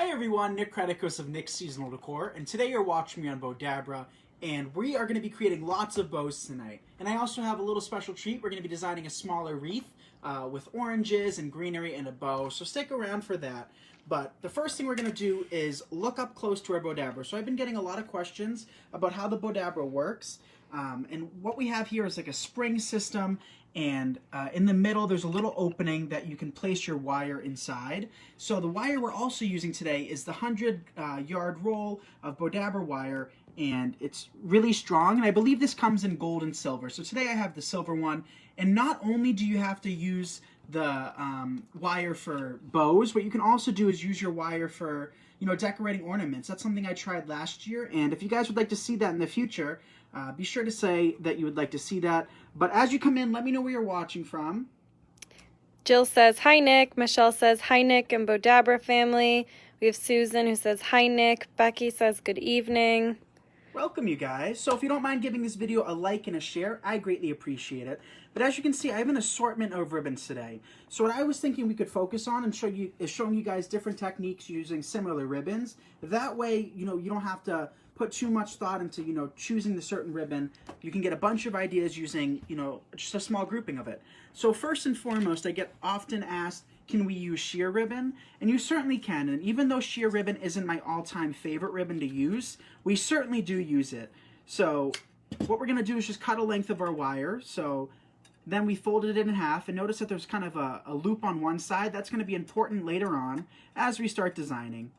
Hi everyone, Nick Kretikos of Nick's Seasonal Decor, and today you're watching me on Bowdabra, and we are going to be creating lots of bows tonight. And I also have a little special treat. We're going to be designing a smaller wreath with oranges and greenery and a bow, so stick around for that. But the first thing we're going to do is look up close to our Bowdabra. So I've been getting a lot of questions about how the Bowdabra works, and what we have here is like a spring system, and in the middle there's a little opening that you can place your wire inside. So the wire we're also using today is the 100-yard roll of Bowdabra wire, and it's really strong, and I believe this comes in gold and silver. So today I have the silver one, and not only do you have to use the wire for bows, what you can also do is use your wire for, you know, decorating ornaments. That's something I tried last year, and if you guys would like to see that in the future, be sure to say that you would like to see that. But as you come in, let me know where you're watching from. Jill says, hi, Nick. Michelle says, hi, Nick and Bowdabra family. We have Susan who says, hi, Nick. Becky says, good evening. Welcome, you guys. So if you don't mind giving this video a like and a share, I greatly appreciate it. But as you can see, I have an assortment of ribbons today. So what I was thinking we could focus on and showing you guys different techniques using similar ribbons. That way, you know, you don't have to put too much thought into, you know, choosing the certain ribbon. You can get a bunch of ideas using, you know, just a small grouping of it. So first and foremost, I get often asked, can we use sheer ribbon? And you certainly can. And even though sheer ribbon isn't my all-time favorite ribbon to use, we certainly do use it. So what we're going to do is just cut a length of our wire. So then we folded it in half, and notice that there's kind of a loop on one side. That's going to be important later on as we start designing.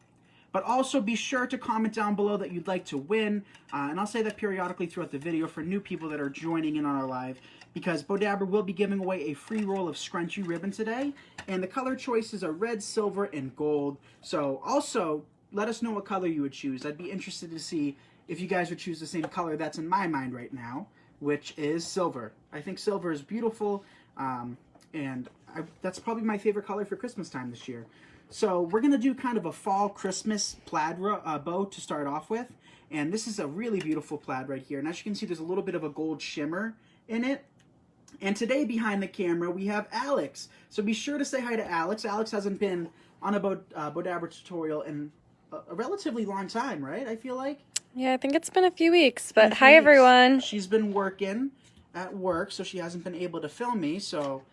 But also be sure to comment down below that you'd like to win, and I'll say that periodically throughout the video for new people that are joining in on our live, because Bowdabra will be giving away a free roll of scrunchy ribbon today, and the color choices are red, silver, and gold. So also, let us know what color you would choose. I'd be interested to see if you guys would choose the same color that's in my mind right now, which is silver. I think silver is beautiful, and that's probably my favorite color for Christmas time this year. So we're going to do kind of a fall Christmas plaid bow to start off with. And this is a really beautiful plaid right here. And as you can see, there's a little bit of a gold shimmer in it. And today behind the camera, we have Alex. So be sure to say hi to Alex. Alex hasn't been on a Bowdabra tutorial in a relatively long time, right? I feel like. Yeah, I think it's been a few weeks, but hi, everyone. She's been working at work, so she hasn't been able to film me. So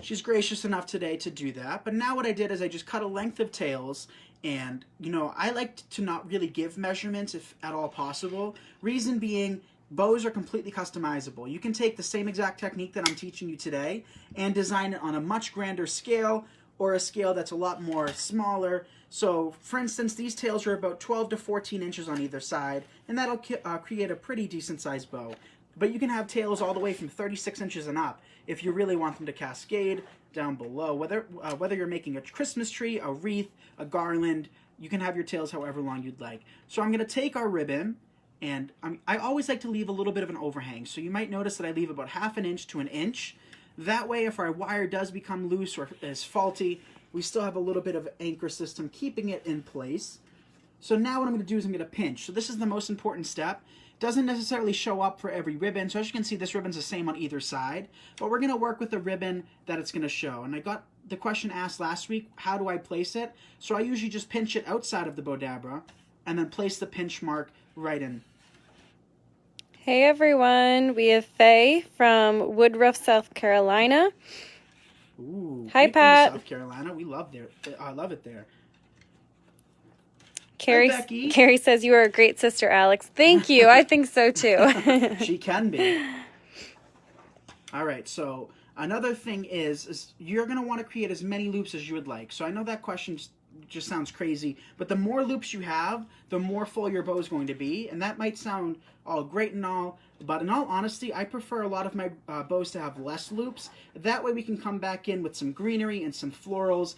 she's gracious enough today to do that. But now what I did is I just cut a length of tails, and, you know, I like to not really give measurements if at all possible. Reason being, bows are completely customizable. You can take the same exact technique that I'm teaching you today and design it on a much grander scale or a scale that's a lot more smaller. So, for instance, these tails are about 12 to 14 inches on either side, and that'll create a pretty decent sized bow. But you can have tails all the way from 36 inches and up if you really want them to cascade down below. Whether you're making a Christmas tree, a wreath, a garland, you can have your tails however long you'd like. So I'm going to take our ribbon, and I always like to leave a little bit of an overhang. So you might notice that I leave about ½ an inch to an inch. That way, if our wire does become loose or is faulty, we still have a little bit of anchor system keeping it in place. So now what I'm going to do is I'm going to pinch. So this is the most important step. Doesn't necessarily show up for every ribbon. So as you can see, this ribbon's the same on either side. But we're going to work with the ribbon that it's going to show. And I got the question asked last week, how do I place it? So I usually just pinch it outside of the Bowdabra and then place the pinch mark right in. Hey, everyone. We have Faye from Woodruff, South Carolina. Ooh, hi, Pat. South Carolina. We love I love it there. Carrie says you are a great sister, Alex. Thank you. I think so too. She can be. All right, so another thing is you're going to want to create as many loops as you would like. So I know that question just sounds crazy, but the more loops you have, the more full your bow is going to be. And that might sound all great and all, but in all honesty, I prefer a lot of my bows to have less loops. That way we can come back in with some greenery and some florals,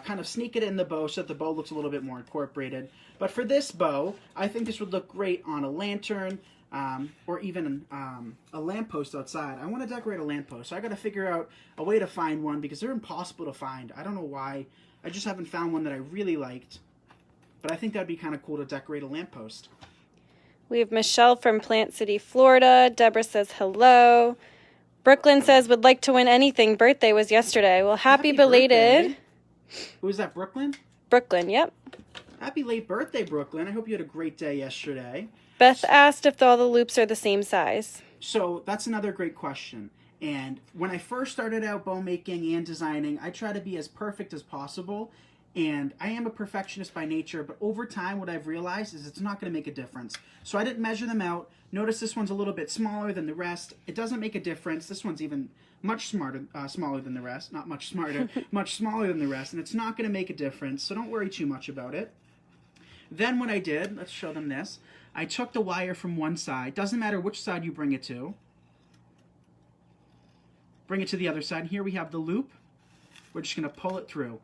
kind of sneak it in the bow so that the bow looks a little bit more incorporated. But for this bow, I think this would look great on a lantern, or even a lamppost outside. I want to decorate a lamppost, so I got to figure out a way to find one because they're impossible to find. I don't know why. I just haven't found one that I really liked, but I think that'd be kind of cool to decorate a lamppost. We have Michelle from Plant City, Florida. Deborah says hello. Brooklyn says would like to win anything. Birthday was yesterday. Well, happy belated. Birthday. Who is that, Brooklyn? Brooklyn, yep. Happy late birthday, Brooklyn. I hope you had a great day yesterday. Beth asked if all the loops are the same size. So that's another great question. And when I first started out bow making and designing, I try to be as perfect as possible. And I am a perfectionist by nature, but over time what I've realized is it's not going to make a difference. So I didn't measure them out. Notice this one's a little bit smaller than the rest. It doesn't make a difference. This one's even much smaller than the rest. Not much smarter, much smaller than the rest. And it's not going to make a difference, so don't worry too much about it. Then what I did, let's show them this. I took the wire from one side. Doesn't matter which side you bring it to. Bring it to the other side. Here we have the loop. We're just going to pull it through.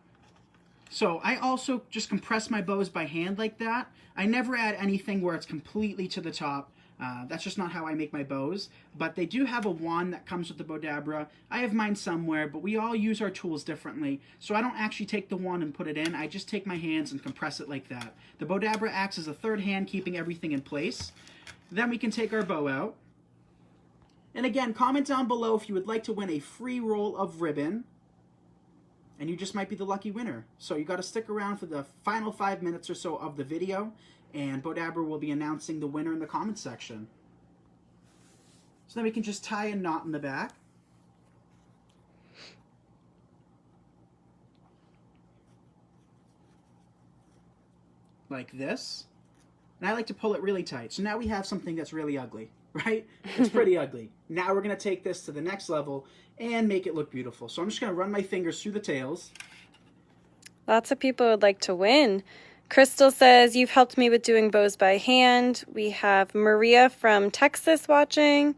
So I also just compress my bows by hand like that. I never add anything where it's completely to the top. That's just not how I make my bows. But they do have a wand that comes with the Bowdabra. I have mine somewhere, but we all use our tools differently. So I don't actually take the wand and put it in. I just take my hands and compress it like that. The Bowdabra acts as a third hand, keeping everything in place. Then we can take our bow out. And again, comment down below if you would like to win a free roll of ribbon. And you just might be the lucky winner. So you got to stick around for the final 5 minutes or so of the video, and Bowdabra will be announcing the winner in the comments section. So then we can just tie a knot in the back. Like this. And I like to pull it really tight. So now we have something that's really ugly, right? It's pretty ugly. Now we're going to take this to the next level and make it look beautiful. So I'm just going to run my fingers through the tails. Lots of people would like to win. Crystal says, you've helped me with doing bows by hand. We have Maria from Texas watching.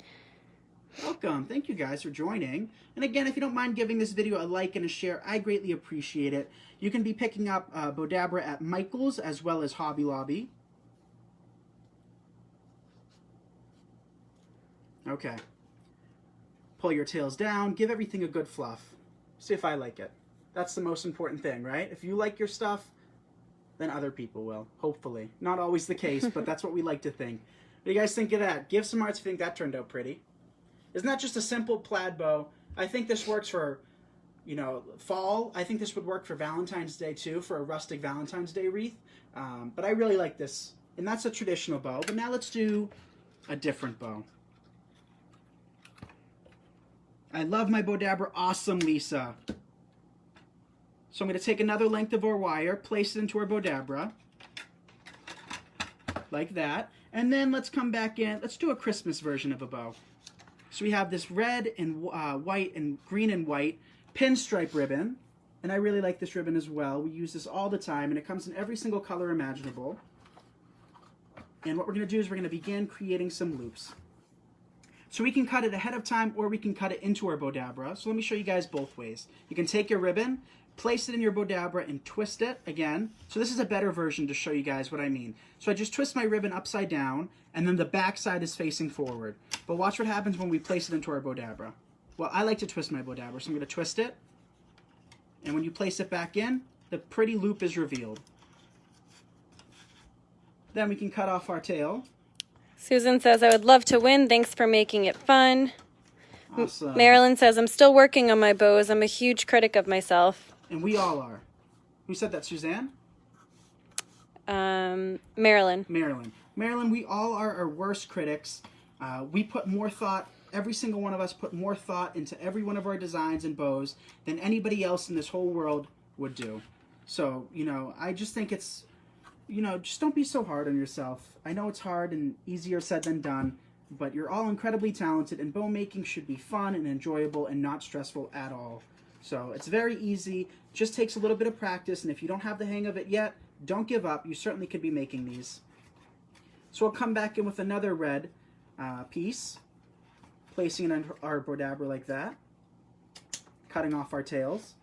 Welcome. Thank you guys for joining. And again, if you don't mind giving this video a like and a share, I greatly appreciate it. You can be picking up Bowdabra at Michael's as well as Hobby Lobby. Okay. Pull your tails down. Give everything a good fluff. See if I like it. That's the most important thing, right? If you like your stuff, then other people will, hopefully. Not always the case, but that's what we like to think. What do you guys think of that? Give some hearts if you think that turned out pretty. Isn't that just a simple plaid bow? I think this works for, you know, fall. I think this would work for Valentine's Day too, for a rustic Valentine's Day wreath. But I really like this. And that's a traditional bow. But now let's do a different bow. I love my Bowdabra. Awesome, Lisa. So I'm going to take another length of our wire, place it into our Bowdabra, like that. And then let's come back in. Let's do a Christmas version of a bow. So we have this red and white and green and white pinstripe ribbon. And I really like this ribbon as well. We use this all the time, and it comes in every single color imaginable. And what we're going to do is we're going to begin creating some loops. So we can cut it ahead of time, or we can cut it into our Bowdabra. So let me show you guys both ways. You can take your ribbon, place it in your Bowdabra, and twist it again. So this is a better version to show you guys what I mean. So I just twist my ribbon upside down, and then the back side is facing forward. But watch what happens when we place it into our Bowdabra. Well, I like to twist my Bowdabra, so I'm going to twist it. And when you place it back in, the pretty loop is revealed. Then we can cut off our tail. Susan says, I would love to win. Thanks for making it fun. Awesome. Marilyn says, I'm still working on my bows. I'm a huge critic of myself. And we all are. Who said that, Suzanne? Marilyn. Marilyn, we all are our worst critics. We put more thought, every single one of us put more thought into every one of our designs and bows than anybody else in this whole world would do. So, you know, I just think it's, you know, just don't be so hard on yourself. I know it's hard and easier said than done, but you're all incredibly talented, and bow making should be fun and enjoyable and not stressful at all. So it's very easy, just takes a little bit of practice, and if you don't have the hang of it yet, don't give up. You certainly could be making these. So we'll come back in with another red piece, placing it on our Bowdabra like that, cutting off our tails.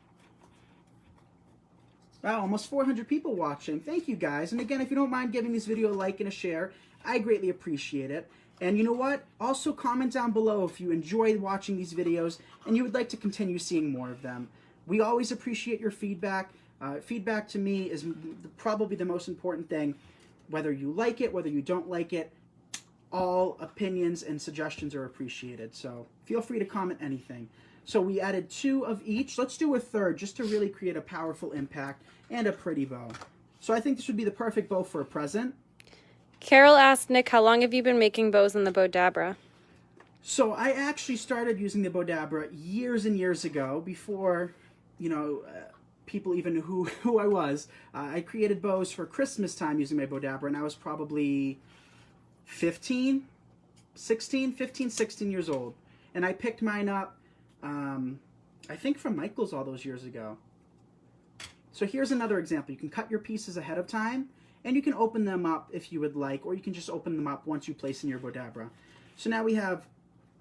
Wow, almost 400 people watching. Thank you guys. And again, if you don't mind giving this video a like and a share, I greatly appreciate it. And you know what? Also comment down below if you enjoy watching these videos and you would like to continue seeing more of them. We always appreciate your feedback. Feedback to me is probably the most important thing. Whether you like it, whether you don't like it, all opinions and suggestions are appreciated. So feel free to comment anything. So we added 2 of each. Let's do a third just to really create a powerful impact and a pretty bow. So I think this would be the perfect bow for a present. Carol asked Nick, how long have you been making bows in the Bowdabra? So I actually started using the Bowdabra years and years ago, before, people even knew who I was. I created bows for Christmas time using my Bowdabra, and I was probably 16 years old. And I picked mine up, I think from Michael's all those years ago. So here's another example. You can cut your pieces ahead of time, and you can open them up if you would like, or you can just open them up once you place in your Bowdabra. So now we have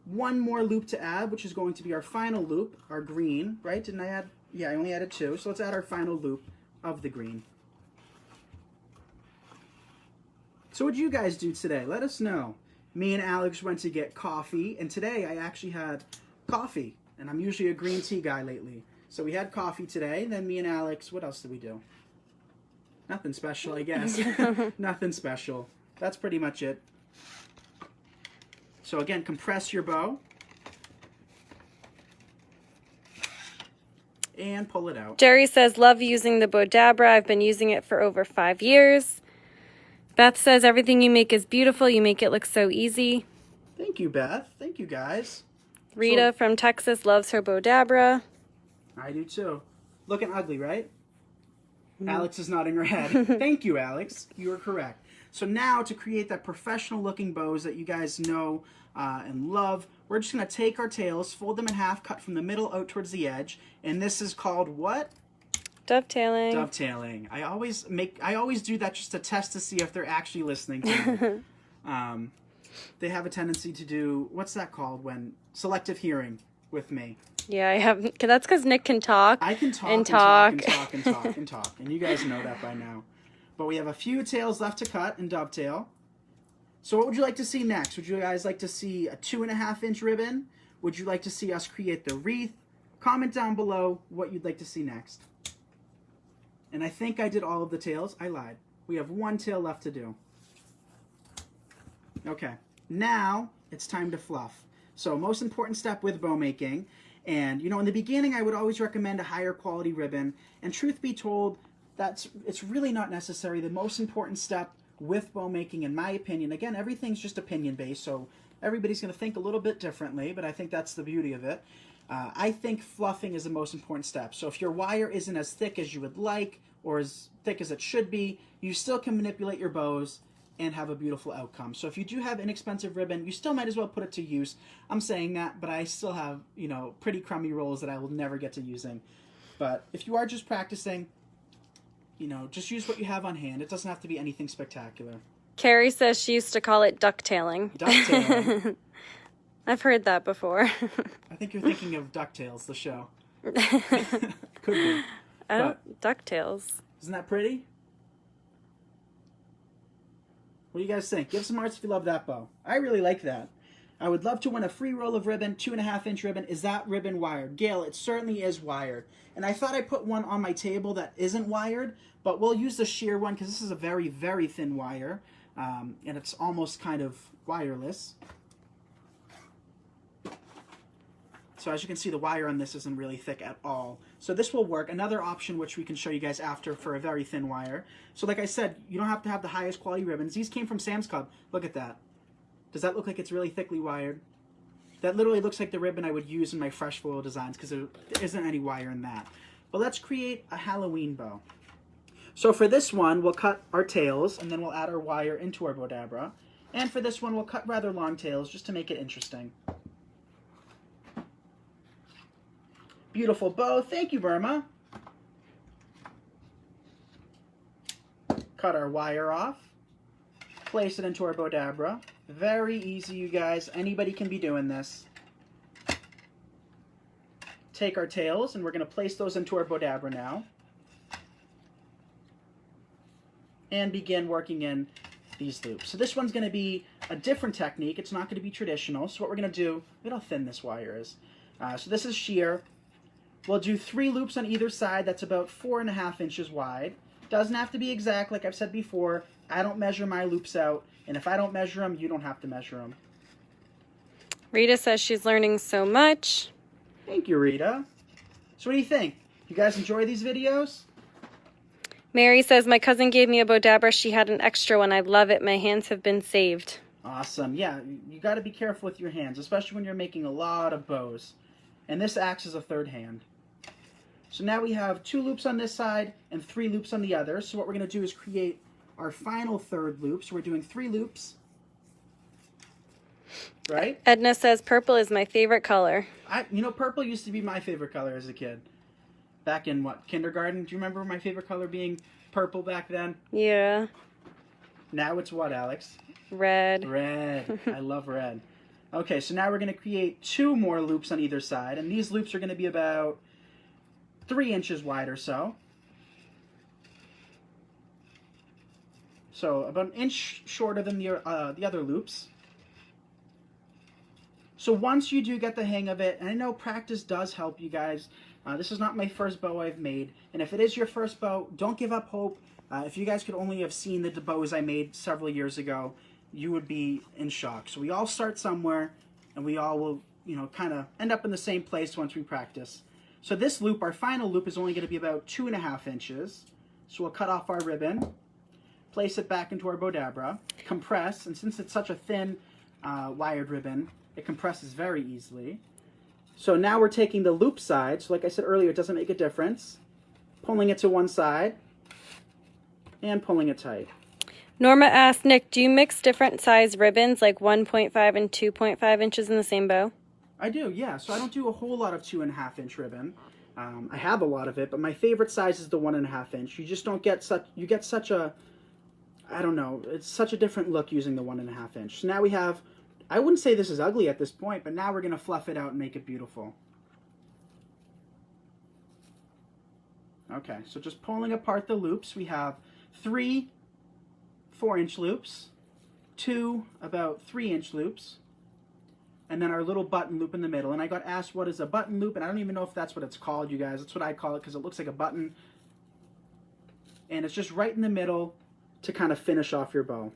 one more loop to add, which is going to be our final loop, our green, right? Didn't I add? Yeah, I only added 2. So let's add our final loop of the green. So what did you guys do today? Let us know. Me and Alex went to get coffee, and today I actually had coffee. And I'm usually a green tea guy lately. So we had coffee today, then me and Alex, what else did we do? Nothing special, I guess. Nothing special. That's pretty much it. So again, compress your bow. And pull it out. Jerry says, love using the Bowdabra. I've been using it for over 5 years. Beth says, everything you make is beautiful. You make it look so easy. Thank you, Beth. Thank you, guys. Rita from Texas loves her Bowdabra. I do too. Looking ugly, right? Alex is nodding her head. Thank you, Alex. You are correct. So now to create that professional looking bows that you guys know and love, we're just going to take our tails, fold them in half, cut from the middle out towards the edge. And this is called what? Dovetailing. Dovetailing. I always do that just to test to see if they're actually listening to me. They have a tendency to do, what's that called when? Selective hearing with me. Yeah, I have. That's because Nick can talk. I can talk and talk. And you guys know that by now. But we have a few tails left to cut and dovetail. So what would you like to see next? Would you guys like to see a 2.5-inch ribbon? Would you like to see us create the wreath? Comment down below what you'd like to see next. And I think I did all of the tails. I lied. We have one tail left to do. Okay, now it's time to fluff. So most important step with bow making. And, in the beginning, I would always recommend a higher quality ribbon. And truth be told, it's really not necessary. The most important step with bow making, in my opinion, again, everything's just opinion based, so everybody's going to think a little bit differently, but I think that's the beauty of it. I think fluffing is the most important step. So if your wire isn't as thick as you would like, or as thick as it should be, you still can manipulate your bows and have a beautiful outcome. So if you do have inexpensive ribbon, you still might as well put it to use. I'm saying that, but I still have, pretty crummy rolls that I will never get to using. But if you are just practicing, just use what you have on hand. It doesn't have to be anything spectacular. Carrie says she used to call it ducktailing. Ducktailing. I've heard that before. I think you're thinking of DuckTales, the show. Could be. DuckTales. Isn't that pretty? What do you guys think? Give some hearts if you love that bow. I really like that. I would love to win a free roll of ribbon, 2.5-inch ribbon. Is that ribbon wired? Gail, it certainly is wired. And I thought I put one on my table that isn't wired, but we'll use the sheer one because this is a very, very thin wire. And it's almost kind of wireless. So as you can see, the wire on this isn't really thick at all. So this will work. Another option, which we can show you guys after for a very thin wire. So like I said, you don't have to have the highest quality ribbons. These came from Sam's Club. Look at that. Does that look like it's really thickly wired? That literally looks like the ribbon I would use in my fresh foil designs because there isn't any wire in that. But let's create a Halloween bow. So for this one, we'll cut our tails and then we'll add our wire into our Bowdabra. And for this one, we'll cut rather long tails just to make it interesting. Beautiful bow. Thank you, Burma. Cut our wire off. Place it into our Bowdabra. Very easy, you guys. Anybody can be doing this. Take our tails, and we're going to place those into our Bowdabra now. And begin working in these loops. So this one's going to be a different technique. It's not going to be traditional. So what we're going to do, look how thin this wire is. So this is sheer. We'll do 3 loops on either side. That's about 4.5 inches wide. Doesn't have to be exact, like I've said before. I don't measure my loops out, and if I don't measure them, you don't have to measure them. Rita says she's learning so much. Thank you, Rita. So what do you think? You guys enjoy these videos? Mary says, my cousin gave me a Bowdabra. She had an extra one. I love it. My hands have been saved. Awesome. Yeah, you got to be careful with your hands, especially when you're making a lot of bows. And this acts as a third hand. So now we have 2 loops on this side and 3 loops on the other. So what we're going to do is create our final third loop. So we're doing 3 loops. Right? Edna says, purple is my favorite color. You know, purple used to be my favorite color as a kid. Back in, what, kindergarten? Do you remember my favorite color being purple back then? Yeah. Now it's what, Alex? Red. Red. I love red. Okay, so now we're going to create 2 more loops on either side. And these loops are going to be about 3 inches wide or so. So about an inch shorter than the other loops. So once you do get the hang of it, and I know practice does help you guys. This is not my first bow I've made. And if it is your first bow, don't give up hope. If you guys could only have seen the bows I made several years ago, you would be in shock. So we all start somewhere, and we all will, you know, kind of end up in the same place once we practice. So this loop, our final loop, is only going to be about 2.5 inches. So we'll cut off our ribbon, place it back into our Bowdabra, compress, and since it's such a thin wired ribbon, it compresses very easily. So now we're taking the loop side, so like I said earlier, it doesn't make a difference, pulling it to one side, and pulling it tight. Norma asked, Nick, do you mix different size ribbons, like 1.5 and 2.5 inches in the same bow? I do, yeah. So I don't do a whole lot of 2.5 inch ribbon. I have a lot of it, but my favorite size is the 1.5 inch. You just don't get such a, I don't know, it's such a different look using the 1.5 inch. So now we have, I wouldn't say this is ugly at this point, but now we're going to fluff it out and make it beautiful. Okay, so just pulling apart the loops, we have 3 4-inch loops, 2 about 3-inch loops, and then our little button loop in the middle. And I got asked what is a button loop, and I don't even know if that's what it's called, you guys. That's what I call it because it looks like a button. And it's just right in the middle to kind of finish off your bow.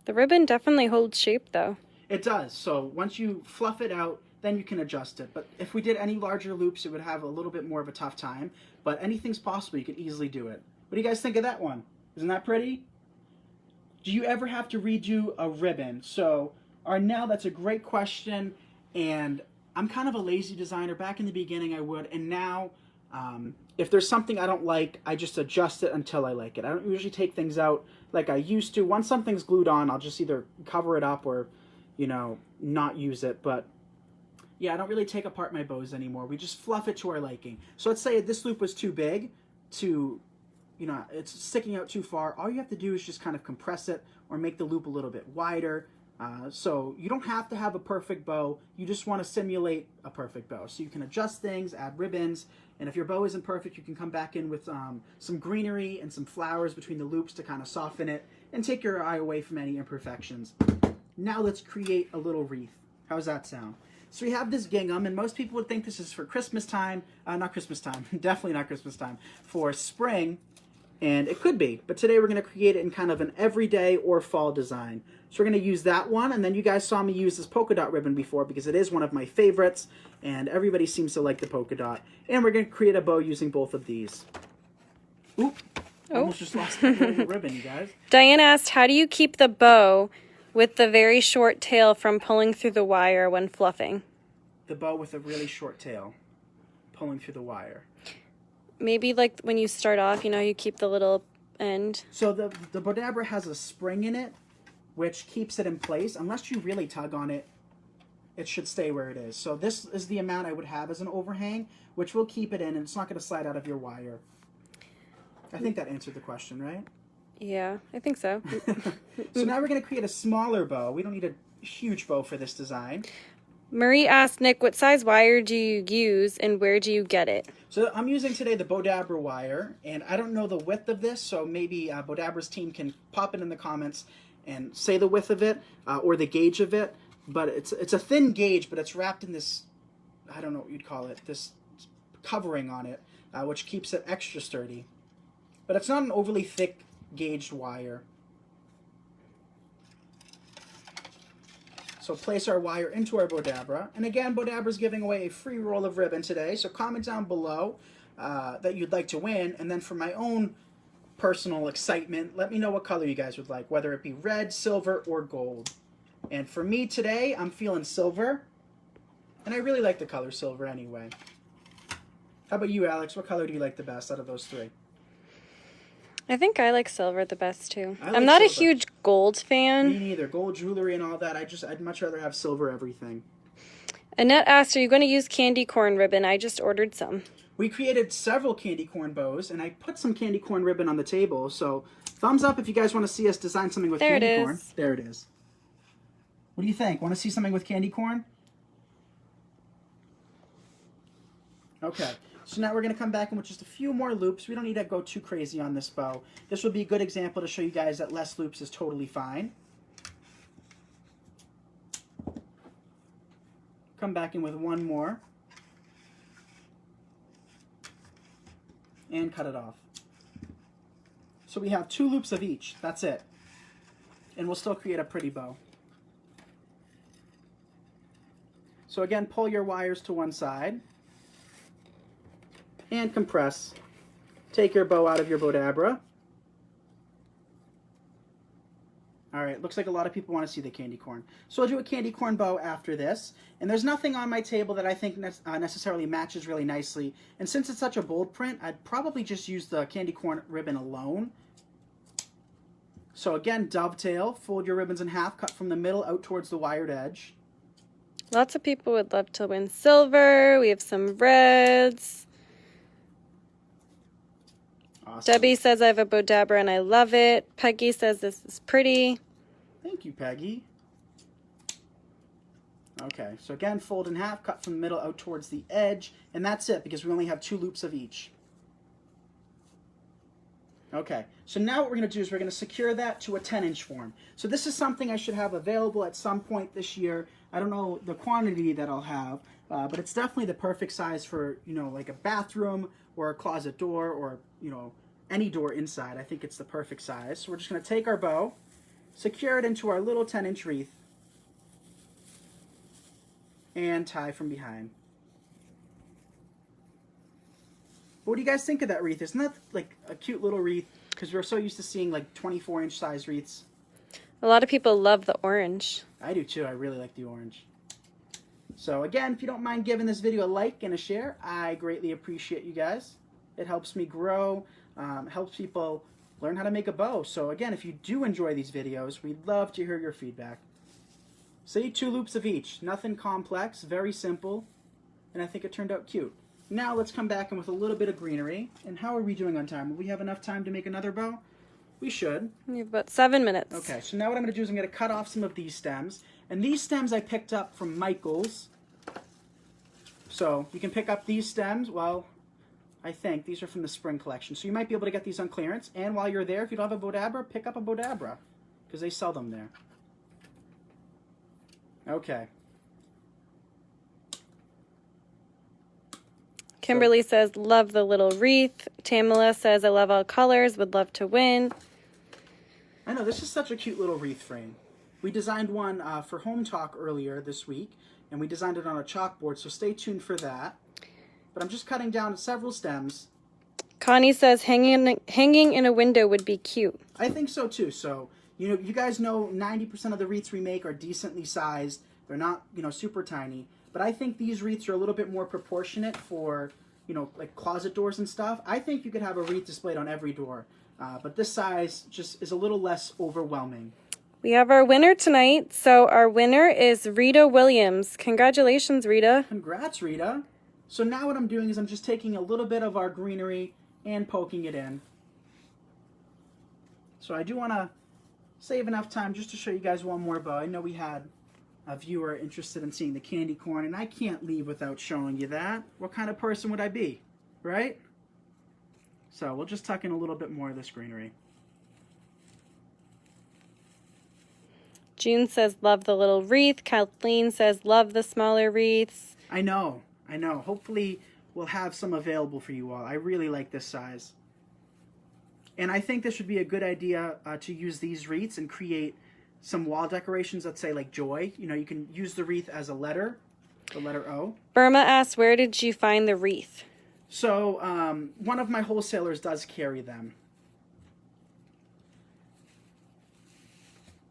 The ribbon definitely holds shape, though. It does. So once you fluff it out, then you can adjust it. But if we did any larger loops, it would have a little bit more of a tough time. But anything's possible. You can easily do it. What do you guys think of that one? Isn't that pretty? Do you ever have to redo a ribbon? So, Arnell, that's a great question. And I'm kind of a lazy designer. Back in the beginning, I would. And now, if there's something I don't like, I just adjust it until I like it. I don't usually take things out like I used to. Once something's glued on, I'll just either cover it up or, you know, not use it. But yeah, I don't really take apart my bows anymore. We just fluff it to our liking. So let's say this loop was too big to, you know, it's sticking out too far. All you have to do is just kind of compress it or make the loop a little bit wider. So you don't have to have a perfect bow. You just want to simulate a perfect bow. So you can adjust things, add ribbons, and if your bow isn't perfect, you can come back in with some greenery and some flowers between the loops to kind of soften it and take your eye away from any imperfections. Now let's create a little wreath. How's that sound? So we have this gingham, and most people would think this is for Christmas time. Not Christmas time, definitely not Christmas time. For spring, and it could be. But today we're going to create it in kind of an everyday or fall design. So we're going to use that one, and then you guys saw me use this polka dot ribbon before because it is one of my favorites, and everybody seems to like the polka dot. And we're going to create a bow using both of these. Oop, almost just lost the ribbon, you guys. Diane asked, how do you keep the bow with the very short tail from pulling through the wire when fluffing? The bow with a really short tail, pulling through the wire. Maybe like when you start off, you know, you keep the little end. So the Bowdabra has a spring in it, which keeps it in place. Unless you really tug on it, it should stay where it is. So this is the amount I would have as an overhang, which will keep it in, and it's not going to slide out of your wire. I think that answered the question, right? Yeah, I think so. So now we're going to create a smaller bow. We don't need a huge bow for this design. Marie asked, Nick, what size wire do you use and where do you get it? So I'm using today the Bowdabra wire, and I don't know the width of this, so maybe Bowdabra's team can pop it in the comments and say the width of it or the gauge of it. But it's a thin gauge, but it's wrapped in this, I don't know what you'd call it, this covering on it, which keeps it extra sturdy. But it's not an overly thick gauged wire. So place our wire into our Bowdabra. And again, Bowdabra's giving away a free roll of ribbon today. So comment down below that you'd like to win. And then for my own personal excitement, let me know what color you guys would like, whether it be red, silver, or gold. And for me today, I'm feeling silver. And I really like the color silver anyway. How about you, Alex? What color do you like the best out of those three? I think I like silver the best too. I like I'm not a silver. huge gold fan. Me neither. Gold jewelry and all that. I'd much rather have silver everything. Annette asked, are you going to use candy corn ribbon? I just ordered some. We created several candy corn bows, and I put some candy corn ribbon on the table. So thumbs up if you guys want to see us design something with candy corn. There it is. What do you think? Want to see something with candy corn? Okay. So now we're going to come back in with just a few more loops. We don't need to go too crazy on this bow. This would be a good example to show you guys that less loops is totally fine. Come back in with one more. And cut it off. So we have 2 loops of each. That's it. And we'll still create a pretty bow. So again, pull your wires to one side. And compress. Take your bow out of your Bowdabra. Alright, looks like a lot of people want to see the candy corn. So I'll do a candy corn bow after this. And there's nothing on my table that I think necessarily matches really nicely. And since it's such a bold print, I'd probably just use the candy corn ribbon alone. So again, dovetail, fold your ribbons in half, cut from the middle out towards the wired edge. Lots of people would love to win silver. We have some reds. Awesome. Debbie says I have a Bowdabra and I love it. Peggy says this is pretty. Thank you, Peggy. Okay, so again, fold in half, cut from the middle out towards the edge, and that's it because we only have 2 loops of each. Okay, so now what we're going to do is we're going to secure that to a 10-inch form. So this is something I should have available at some point this year. I don't know the quantity that I'll have, but it's definitely the perfect size for, you know, like a bathroom or a closet door or, you know, any door inside. I think it's the perfect size. So we're just going to take our bow, secure it into our little 10-inch wreath, and tie from behind. What do you guys think of that wreath? Isn't that like a cute little wreath? Because we're so used to seeing like 24-inch size wreaths. A lot of people love the orange. I do too. I really like the orange. So again, if you don't mind giving this video a like and a share, I greatly appreciate you guys. It helps me grow, helps people learn how to make a bow. So again, if you do enjoy these videos, we'd love to hear your feedback. See, 2 loops of each. Nothing complex, very simple, and I think it turned out cute. Now let's come back in with a little bit of greenery. And how are we doing on time? Will we have enough time to make another bow? We should. We have about 7 minutes. Okay, so now what I'm going to do is I'm going to cut off some of these stems. And these stems I picked up from Michael's. So you can pick up these stems. Well, I think these are from the spring collection. So you might be able to get these on clearance. And while you're there, if you don't have a Bowdabra, pick up a Bowdabra, because they sell them there. Okay. Kimberly says, love the little wreath. Tamala says, I love all colors, would love to win. I know, this is such a cute little wreath frame. We designed one for Home Talk earlier this week, and we designed it on a chalkboard, so stay tuned for that. But I'm just cutting down several stems. Connie says, hanging in a window would be cute. I think so too. So, you know, you guys know 90% of the wreaths we make are decently sized. They're not, you know, super tiny. But I think these wreaths are a little bit more proportionate for, you know, like closet doors and stuff. I think you could have a wreath displayed on every door. But this size just is a little less overwhelming. We have our winner tonight. So our winner is Rita Williams. Congratulations, Rita. Congrats, Rita. So now what I'm doing is I'm just taking a little bit of our greenery and poking it in. So I do want to save enough time just to show you guys one more bow. I know we had a viewer interested in seeing the candy corn, and I can't leave without showing you that. What kind of person would I be, right? So we'll just tuck in a little bit more of this greenery. June says, love the little wreath. Kathleen says, love the smaller wreaths. I know. Hopefully we'll have some available for you all. I really like this size. And I think this would be a good idea to use these wreaths and create some wall decorations, let's say like joy. You know, you can use the wreath as a letter, the letter O. Burma asks, where did you find the wreath? So one of my wholesalers does carry them.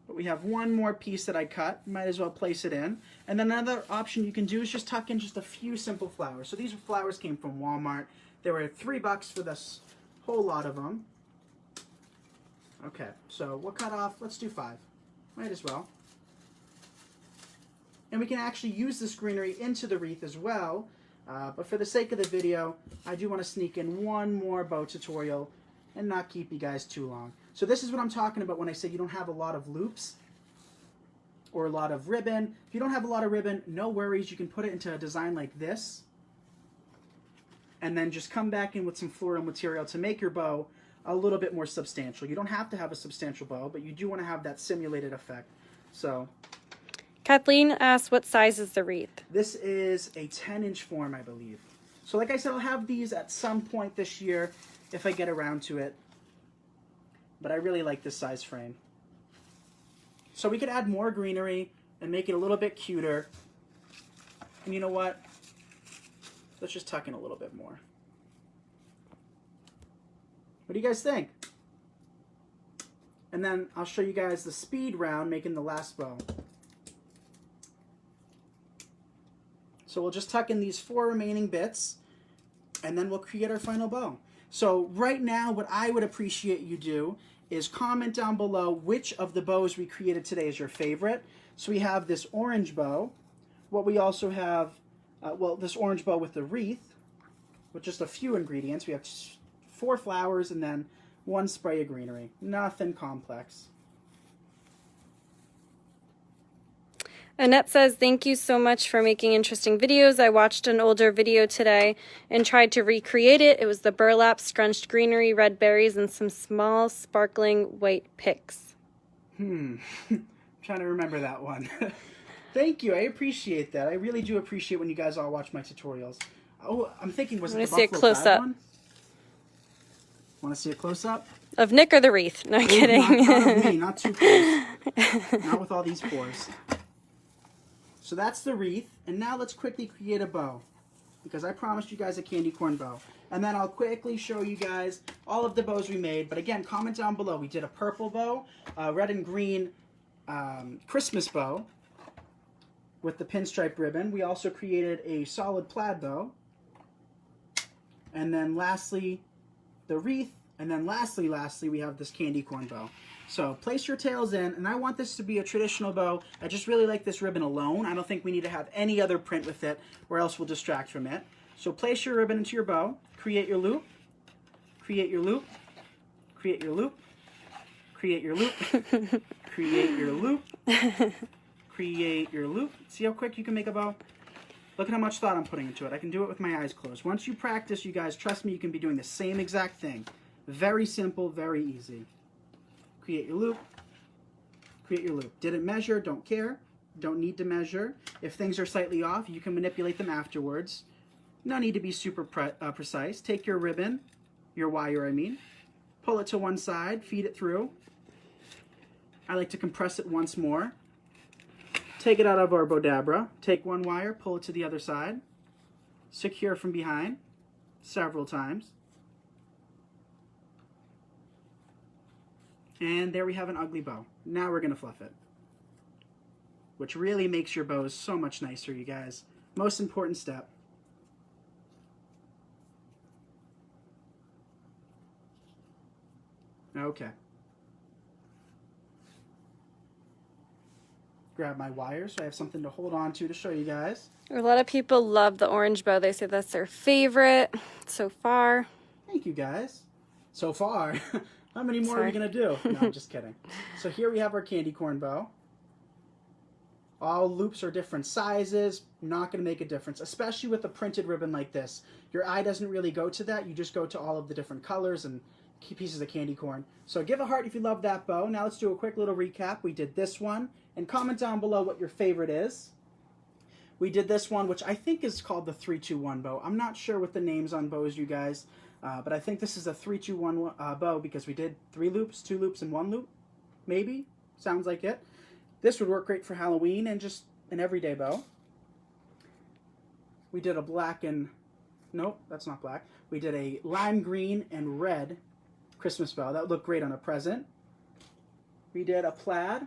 But we have one more piece that I cut. Might as well place it in. And then another option you can do is just tuck in just a few simple flowers. So these flowers came from Walmart. They were $3 for this whole lot of them. Okay, so we'll cut off, let's do 5. Might as well. And we can actually use this greenery into the wreath as well. But for the sake of the video, I do want to sneak in one more bow tutorial and not keep you guys too long. So this is what I'm talking about when I say you don't have a lot of loops or a lot of ribbon. If you don't have a lot of ribbon, no worries. You can put it into a design like this and then just come back in with some floral material to make your bow a little bit more substantial. You don't have to have a substantial bow, but you do want to have that simulated effect. So Kathleen asks, what size is the wreath? this is a 10-inch form, I believe. So like I said, I'll have these at some point this year if I get around to it. But I really like this size frame. So we could add more greenery and make it a little bit cuter. And you know what? Let's just tuck in a little bit more. What do you guys think? And then I'll show you guys the speed round making the last bow. So we'll just tuck in these 4 remaining bits and then we'll create our final bow. So right now what I would appreciate you do is comment down below which of the bows we created today is your favorite. So we have this orange bow. What we also have, well, this orange bow with the wreath with just a few ingredients. We have 4 flowers and then 1 spray of greenery. Nothing complex. Annette says, thank you so much for making interesting videos. I watched an older video today and tried to recreate it. It was the burlap, scrunched greenery, red berries, and some small sparkling white picks. I'm trying to remember that one. Thank you. I appreciate that. I really do appreciate when you guys all watch my tutorials. Oh, I'm thinking, was it the see a Buffalo close Plaid up. one? Want to see a close-up? Of Nick or the wreath? No, I'm kidding. Not of me, not too close. Not with all these pores. So that's the wreath, and now let's quickly create a bow, because I promised you guys a candy corn bow. And then I'll quickly show you guys all of the bows we made, but again, comment down below. We did a purple bow, a red and green Christmas bow with the pinstripe ribbon. We also created a solid plaid bow. And then lastly, the wreath, and then lastly, we have this candy corn bow. So place your tails in, and I want this to be a traditional bow. I just really like this ribbon alone. I don't think we need to have any other print with it, or else we'll distract from it. So place your ribbon into your bow, create your loop, create your loop, create your loop, create your loop, create your loop, create your loop. See how quick you can make a bow? Look at how much thought I'm putting into it. I can do it with my eyes closed. Once you practice, you guys, trust me, you can be doing the same exact thing. Very simple, very easy. Create your loop, create your loop. Didn't measure, don't care, don't need to measure. If things are slightly off, you can manipulate them afterwards. No need to be super precise. Take your ribbon, your wire I mean, pull it to one side, feed it through. I like to compress it once more. Take it out of our Bowdabra, take one wire, pull it to the other side, secure from behind several times. And there we have an ugly bow. Now we're going to fluff it, which really makes your bows so much nicer, you guys. Most important step. Okay. Grab my wire so I have something to hold on to show you guys. A lot of people love the orange bow. They say that's their favorite so far. Thank you, guys. So far. How many more are we going to do? No, I'm just kidding. So here we have our candy corn bow. All loops are different sizes. Not going to make a difference, especially with a printed ribbon like this. Your eye doesn't really go to that. You just go to all of the different colors and pieces of candy corn. So give a heart if you love that bow. Now let's do a quick little recap. We did this one. And comment down below what your favorite is. We did this one, which I think is called the 3-2-1 bow. I'm not sure with the names on bows, you guys. But I think this is a 3-2-1 bow because we did 3 loops, 2 loops, and 1 loop. Maybe. Sounds like it. This would work great for Halloween and just an everyday bow. We did a black and, nope, that's not black. We did a lime green and red Christmas bow. That would look great on a present. We did a plaid.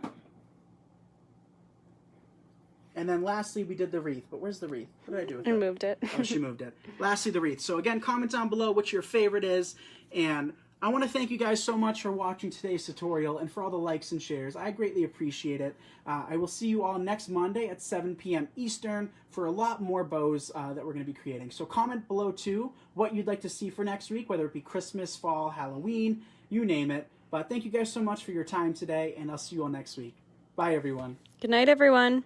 And then lastly, we did the wreath. But where's the wreath? What did I do with it? I moved it. Oh, she moved it. Lastly, the wreath. So again, comment down below what your favorite is. And I want to thank you guys so much for watching today's tutorial and for all the likes and shares. I greatly appreciate it. I will see you all next Monday at 7 p.m. Eastern for a lot more bows that we're going to be creating. So comment below too what you'd like to see for next week, whether it be Christmas, fall, Halloween, you name it. But thank you guys so much for your time today, and I'll see you all next week. Bye, everyone. Good night, everyone.